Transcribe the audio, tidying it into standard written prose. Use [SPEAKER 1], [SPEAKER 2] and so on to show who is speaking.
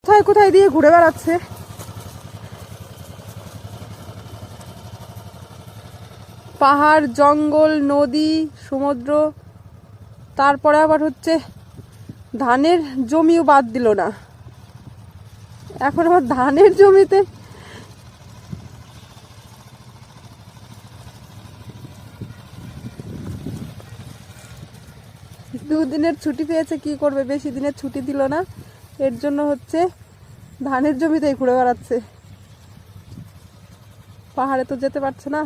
[SPEAKER 1] কোথায় কোথায় দিয়ে ঘুরে বেড়াচ্ছে। পাহাড়, জঙ্গল, নদী, সমুদ্র, তারপরে আবার হচ্ছে ধানের জমিও বাদ দিল না। এখন আবার ধানের জমিতে দুদিনের ছুটি পেয়েছে, কি করবে, বেশি দিনের ছুটি দিল না, এর জন্য হচ্ছে ধানের জমিতেই ঘুরে বেড়াচ্ছে। পাহাড়ে তো যেতে পারছে না।